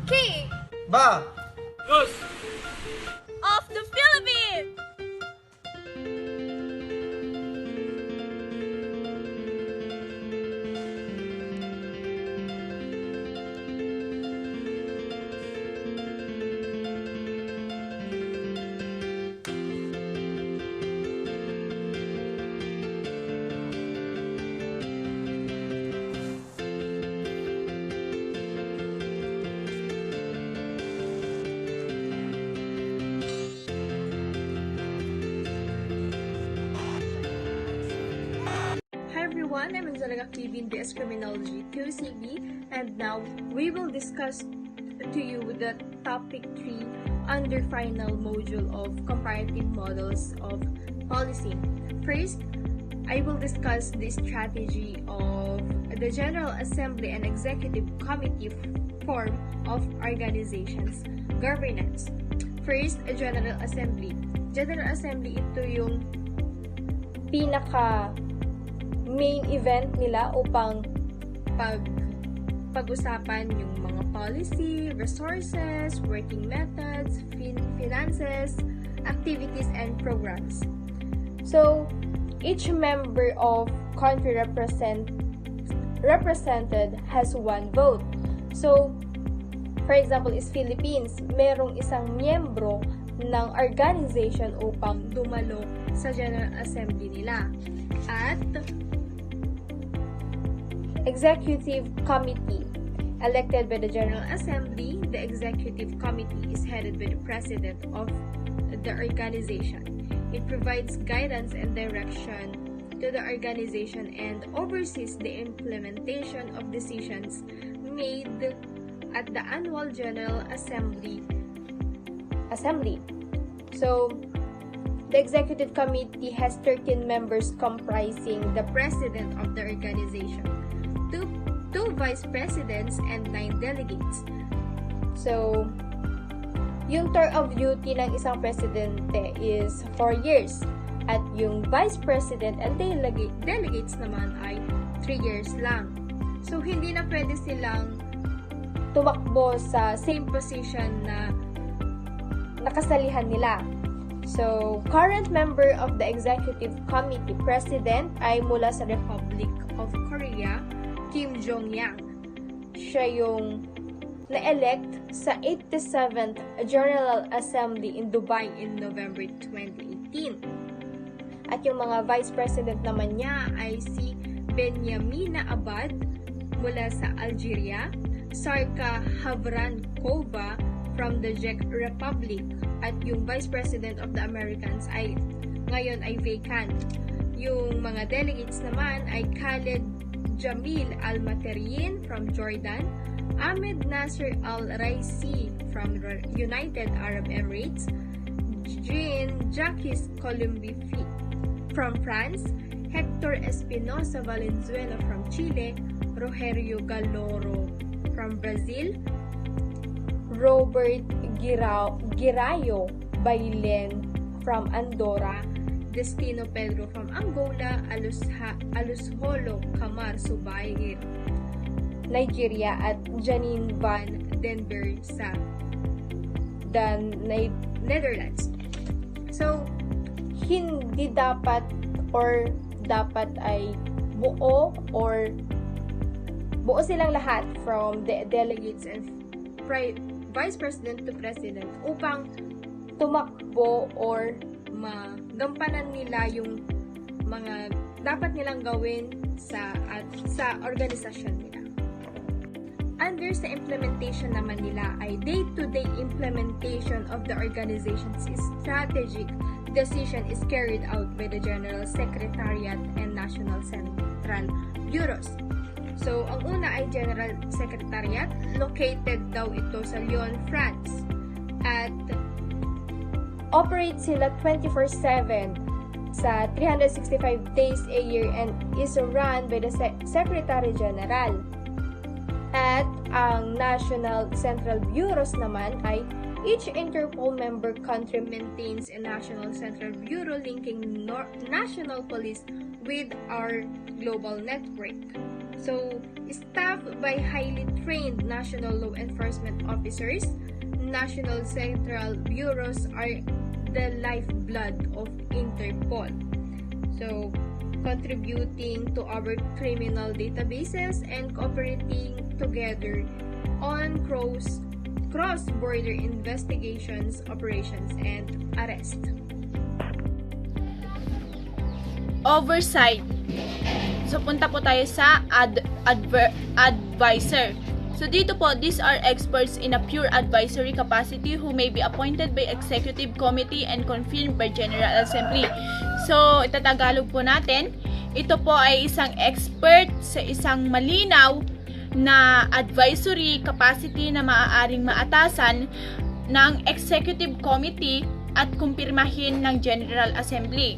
King Ba! Yes! of the Philippines. Hi everyone, I'm 𝕸𝔸𝕝 𝕗𝕗𝕄, and now we will discuss to you the topic 3 under final module of comparative models of policy. First, I will discuss the strategy of the General Assembly and Executive Committee form of organizations governance. First, a General Assembly. General Assembly, ito yung pinaka main event nila upang pag-usapan yung mga policy, resources, working methods, finances, activities, and programs. So, each member of country represented has one vote. So, for example, is Philippines, merong isang miyembro ng organization upang dumalo sa General Assembly nila. At Executive Committee, elected by the General Assembly, the Executive Committee is headed by the President of the organization. It provides guidance and direction to the organization and oversees the implementation of decisions made at the annual General Assembly. So, the Executive Committee has 13 members comprising the President of the organization, two Vice Presidents, and 9 delegates. So, yung term of duty ng isang presidente is 4 years. At yung Vice President and delegates naman ay 3 years lang. So, hindi na pwede silang tumakbo sa same position na nakasalihan nila. So, current member of the Executive Committee President ay mula sa Republic of Korea, Kim Jong-yang. Siya yung na-elect sa 87th General Assembly in Dubai in November 2018. At yung mga Vice President naman niya ay si Benyamina Abad mula sa Algeria, Sarka Havrankova from the Czech Republic, at yung Vice President of the Americans ay ngayon ay vacant. Yung mga delegates naman ay Khaled Jamil Al-Materiin from Jordan, Ahmed Nasser Al-Raisi from United Arab Emirates, Jean-Jacques Colombi from France, Hector Espinosa Valenzuela from Chile, Rogerio Galoro from Brazil, Robert Girayo Bailen from Andorra, Destino Pedro from Angola, Alusholo Kamar Subair, Nigeria, at Janine van Denver sa Netherlands. So, hindi dapat ay buo silang lahat from the delegates and Vice President to President upang tumakbo or magampanan nila yung mga dapat nilang gawin sa organisasyon nila. Under sa implementation naman nila ay day-to-day implementation of the organization's strategic decision is carried out by the General Secretariat and National Central Bureaus. So, ang una ay General Secretariat, located daw ito sa Lyon, France. At operate sila 24/7 sa 365 days a year and is run by the Secretary General. At ang National Central Bureaus naman ay each Interpol member country maintains a National Central Bureau linking national police with our global network. So, staffed by highly trained national law enforcement officers, national central bureaus are the lifeblood of Interpol. So, contributing to our criminal databases and cooperating together on cross-border investigations, operations, and arrest. Oversight. So, punta po tayo sa advisor. So, dito po, these are experts in a pure advisory capacity who may be appointed by Executive Committee and confirmed by General Assembly. So, itatagalog po natin, ito po ay isang expert sa isang malinaw na advisory capacity na maaaring maatasan ng Executive Committee at kumpirmahin ng General Assembly.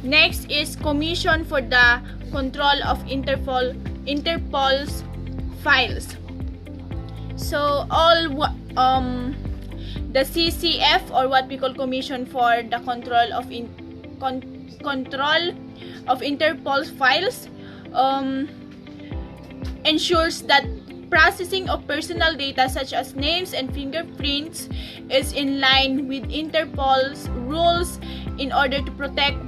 Next is Commission for the Control of Interpol's Files. So the CCF, or what we call Commission for the Control of Interpol's Files, ensures that processing of personal data such as names and fingerprints is in line with Interpol's rules in order to protect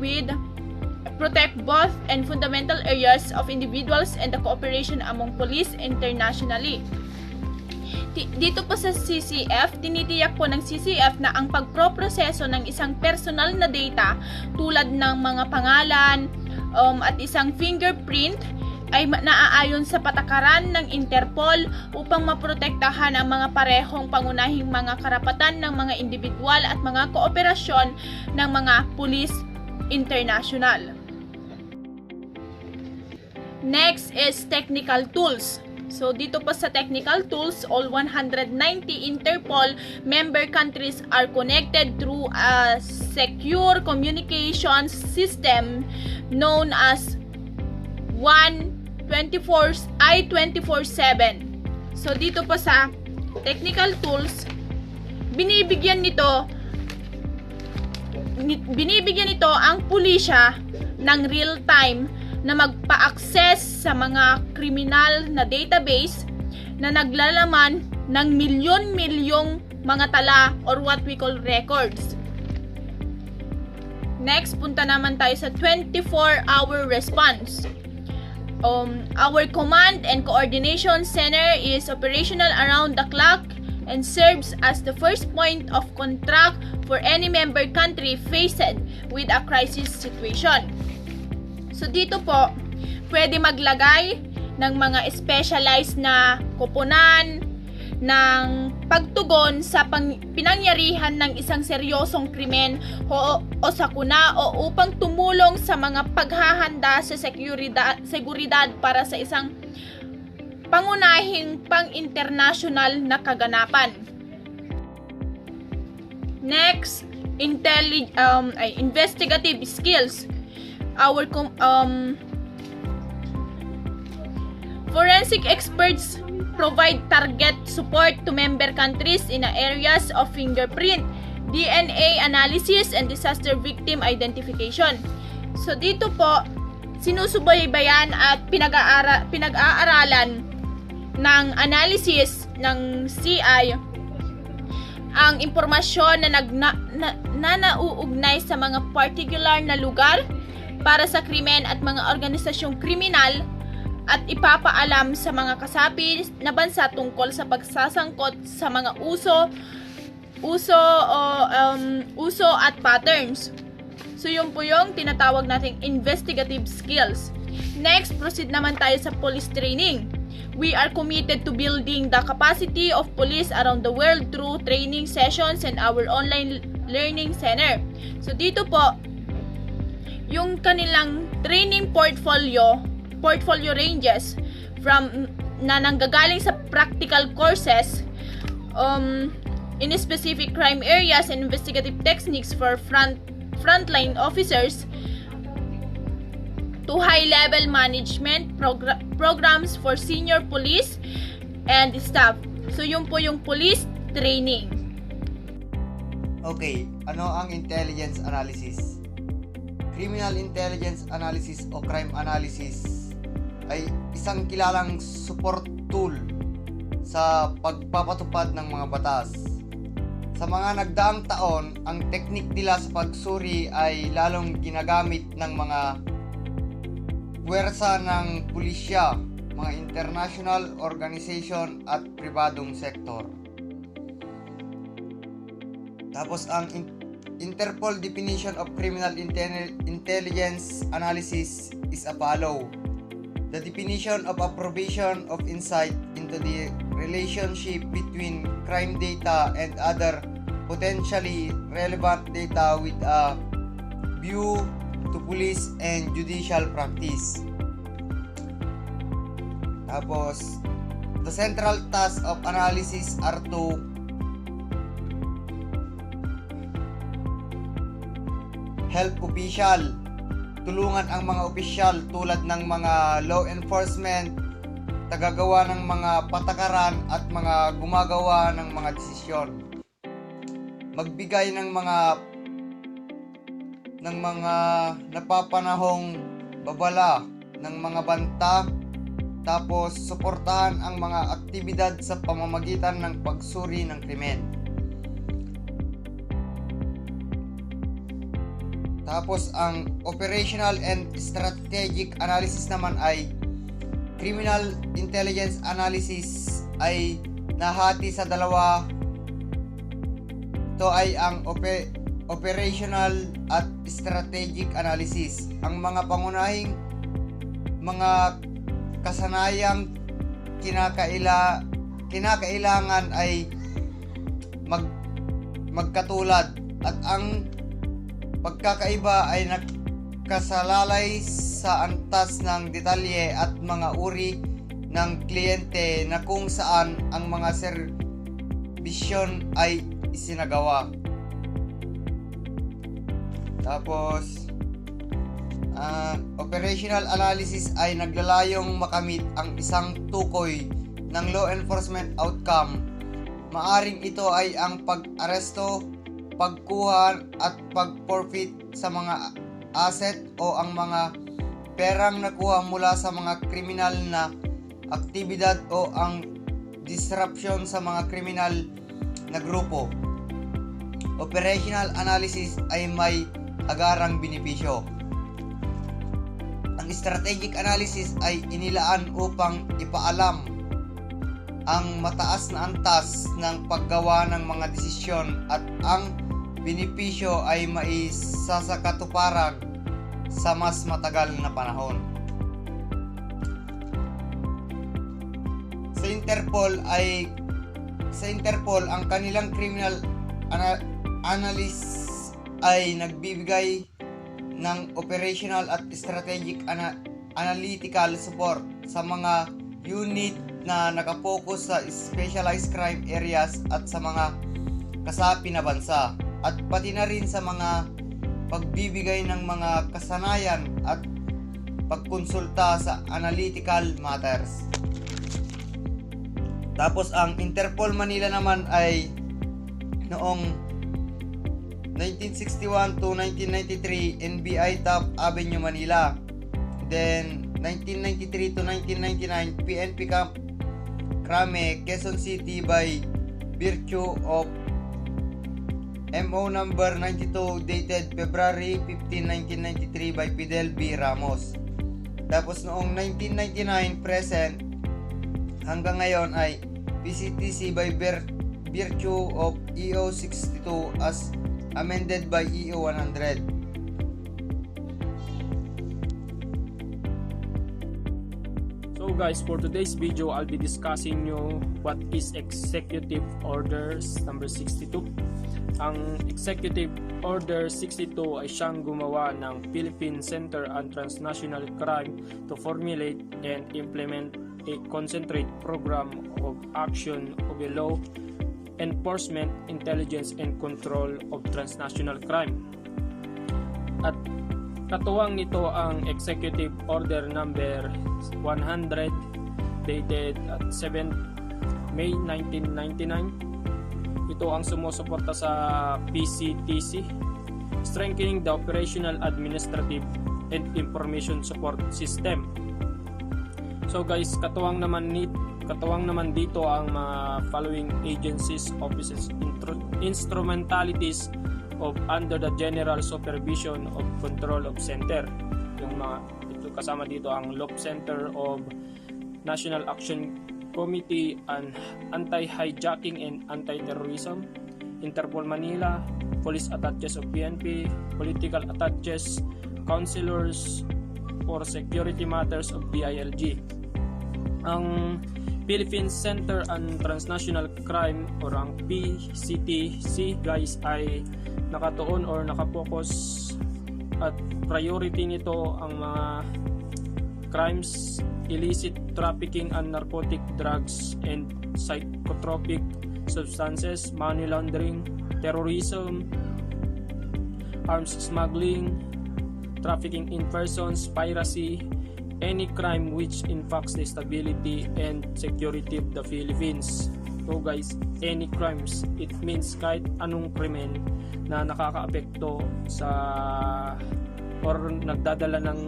both and fundamental areas of individuals and the cooperation among police internationally. Dito po sa CCF, tinitiyak po ng CCF na ang pagproproseso ng isang personal na data tulad ng mga pangalan at isang fingerprint ay naaayon sa patakaran ng Interpol upang maprotektahan ang mga parehong pangunahing mga karapatan ng mga individual at mga kooperasyon ng mga pulis international. Next is technical tools. So, dito po sa technical tools, all 190 Interpol member countries are connected through a secure communications system known as I-24/7. So, dito po sa technical tools, binibigyan nito ang pulisya ng real-time na magpa-access sa mga kriminal na database na naglalaman ng milyon-milyong mga tala or what we call records. Next, punta naman tayo sa 24-hour response. Our command and coordination center is operational around the clock and serves as the first point of contact for any member country faced with a crisis situation. So, dito po, pwede maglagay ng mga specialized na koponan ng pagtugon sa pinangyarihan ng isang seryosong krimen o sakuna o upang tumulong sa mga paghahanda sa seguridad para sa isang pangunahing pang-international na kaganapan. Next, investigative skills. Our forensic experts provide target support to member countries in areas of fingerprint, DNA analysis, and disaster victim identification. So dito po, sinusubaybayan at pinag-aaralan ng analysis ng CI ang impormasyon na nauugnay sa mga particular na lugar para sa krimen at mga organisasyong kriminal at ipapaalam sa mga kasapi na bansa tungkol sa pagsasangkot sa mga uso at patterns. So yun po yung tinatawag nating investigative skills. Next, proceed naman tayo sa police training. We are committed to building the capacity of police around the world through training sessions and our online learning center. So dito po, yung kanilang training portfolio ranges from na nanggagaling sa practical courses in specific crime areas and investigative techniques for frontline officers to high-level management programs for senior police and staff. So yun po yung police training. Okay, ano ang intelligence analysis? Criminal intelligence analysis o crime analysis ay isang kilalang support tool sa pagpapatupad ng mga batas. Sa mga nagdaang taon, ang teknik nila sa pagsuri ay lalong ginagamit ng mga puwersa ng pulisya, mga international organization at pribadong sektor. Tapos ang Interpol definition of criminal intelligence analysis is as follows. The definition of a provision of insight into the relationship between crime data and other potentially relevant data with a view to police and judicial practice. Tapos, the central task of analysis are to help official, tulungan ang mga opisyal tulad ng mga law enforcement, tagagawa ng mga patakaran at mga gumagawa ng mga desisyon. Magbigay ng mga napapanahong babala ng mga banta, tapos suportahan ang mga aktibidad sa pamamagitan ng pagsuri ng krimen. Tapos ang operational and strategic analysis naman ay criminal intelligence analysis ay nahati sa dalawa. Ito ay ang operational at strategic analysis. Ang mga pangunahing mga kasanayang kinakailangan ay magkatulad at ang pagkakaiba ay nakasalalay sa antas ng detalye at mga uri ng kliyente na kung saan ang mga serbisyon ay isinagawa. Tapos, operational analysis ay naglalayong makamit ang isang tukoy ng law enforcement outcome. Maaring ito ay ang pag-aresto, pagkuha at pag-forfeit sa mga asset o ang mga perang nakuha mula sa mga kriminal na aktibidad o ang disruption sa mga kriminal na grupo. Operational analysis ay may agarang benepisyo. Ang strategic analysis ay inilaan upang ipaalam ang mataas na antas ng paggawa ng mga desisyon at ang benepisyo ay maisa sa katuparan sa mas matagal na panahon. Sa Interpol ang kanilang criminal analyst ay nagbibigay ng operational at strategic analytical support sa mga unit na nakapokus sa specialized crime areas at sa mga kasapi na bansa, at pati na rin sa mga pagbibigay ng mga kasanayan at pagkonsulta sa analytical matters. Tapos ang Interpol Manila naman ay noong 1961 to 1993 NBI Top Avenue Manila. Then 1993 to 1999 PNP Camp Crame, Quezon City by virtue of MO number 92 dated February 15, 1993 by Fidel B. Ramos. Tapos noong 1999 present hanggang ngayon ay PCTC by virtue of EO 62 as amended by EO 100. So guys, for today's video, I'll be discussing you what is Executive Orders number 62. Ang Executive Order 62 ay siyang gumawa ng Philippine Center on Transnational Crime to formulate and implement a concentrate program of action of a law enforcement, intelligence, and control of transnational crime. At katuwang nito ang Executive Order number 100 dated at 7 May 1999. Ito ang sumusuporta sa PCTC, strengthening the operational, administrative, and information support system. So guys, katuwang naman dito ang mga following agencies, offices, instrumentalities of under the general supervision of control of center. Yung mga ito kasama dito ang LOP Center of National Action Committee on Anti-Hijacking and Anti-Terrorism, Interpol Manila, Police Attaches of PNP, Political Attaches, Counselors for Security Matters of DILG. Ang Philippine Center on Transnational Crime or ang PCTC guys ay nakatuon or nakapokus at priority nito ang mga crimes, illicit trafficking and narcotic drugs and psychotropic substances, money laundering, terrorism, arms smuggling, trafficking in persons, piracy, any crime which impacts the stability and security of the Philippines. So guys, any crimes, it means kahit anong krimen na nakakaapekto sa or nagdadala ng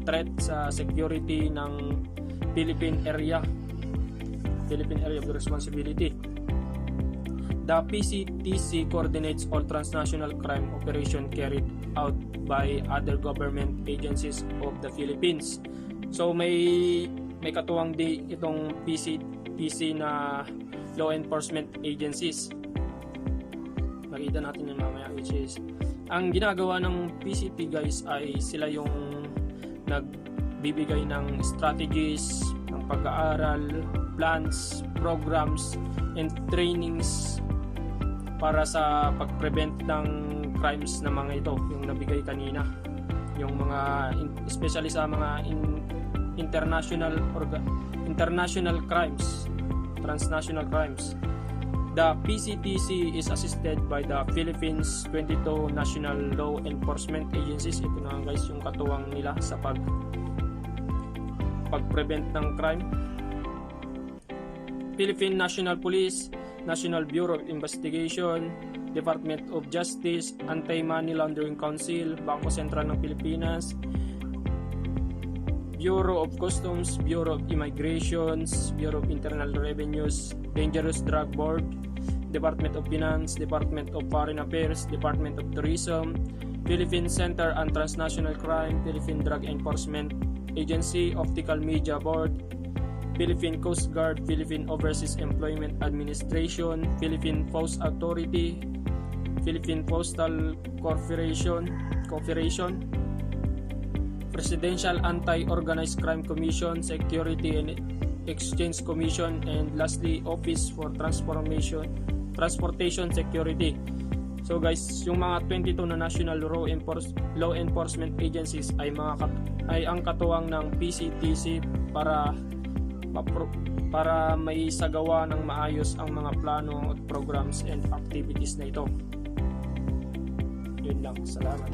threat sa security ng Philippine area of the responsibility. The PCTC coordinates all transnational crime operation carried out by other government agencies of the Philippines. So may katuwang di itong PCTC na law enforcement agencies. Makita natin yung mamaya, which is ang ginagawa ng PCT guys ay sila yung nagbibigay ng strategies, ng pag-aaral, plans, programs, and trainings para sa pag-prevent ng crimes na mga ito, yung nabigay kanina, yung mga especially sa mga international crimes, transnational crimes. The PCTC is assisted by the Philippines 22 National Law Enforcement Agencies. Ito na guys yung katuwang nila sa pag-prevent ng crime. Philippine National Police, National Bureau of Investigation, Department of Justice, Anti-Money Laundering Council, Bangko Sentral ng Pilipinas, Bureau of Customs, Bureau of Immigrations, Bureau of Internal Revenues, Dangerous Drug Board, Department of Finance, Department of Foreign Affairs, Department of Tourism, Philippine Center on Transnational Crime, Philippine Drug Enforcement Agency, Optical Media Board, Philippine Coast Guard, Philippine Overseas Employment Administration, Philippine Post Authority, Philippine Postal Corporation, Presidential Anti-Organized Crime Commission, Security and Exchange Commission, and lastly, Office for Transportation Security. So guys, yung mga 22 na national law enforcement agencies ay ang katuwang ng PCTC para may sagawa ng maayos ang mga plano at programs and activities na ito. Yun lang, salamat.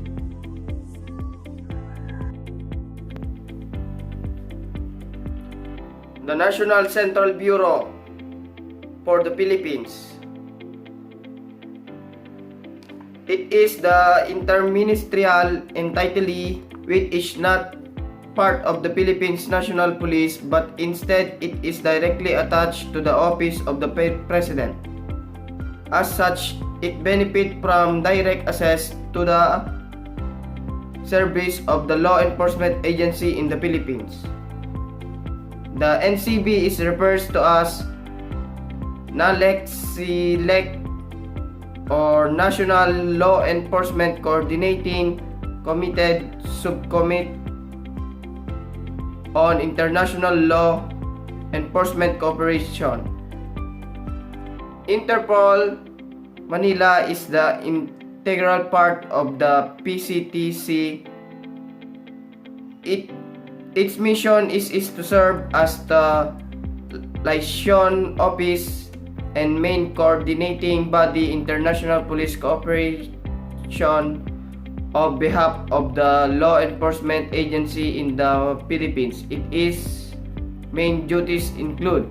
The National Central Bureau for the Philippines. It is the interministerial entity which is not part of the Philippines National Police, but instead it is directly attached to the office of the President. As such, it benefits from direct access to the service of the law enforcement agency in the Philippines. The NCB is refers to as 𝕍𝔼𝔸𝕄 or National Law Enforcement Coordinating Committee Subcommittee on International Law Enforcement Cooperation. Interpol Manila is the integral part of the PCTC. Its mission is to serve as the liaison office and main coordinating body international police cooperation on behalf of the law enforcement agency in the Philippines. Its main duties include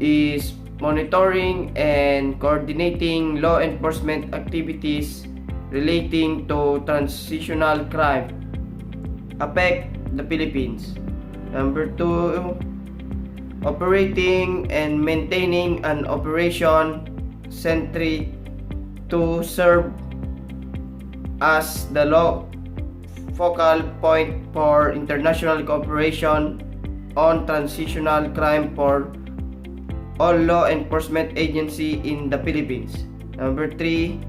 is monitoring and coordinating law enforcement activities relating to transitional crime, affect the Philippines. Number 2, operating and maintaining an operation centre to serve as the focal point for international cooperation on transitional crime for all law enforcement agency in the Philippines. Number 3,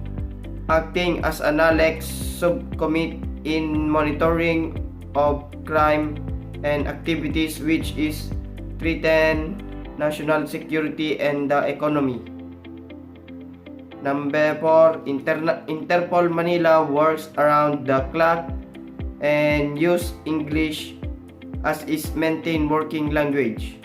acting as an ALEX subcommittee in monitoring of crime and activities which is threaten national security and the economy. Number 4, Interpol Manila works around the clock and use English as its main working language.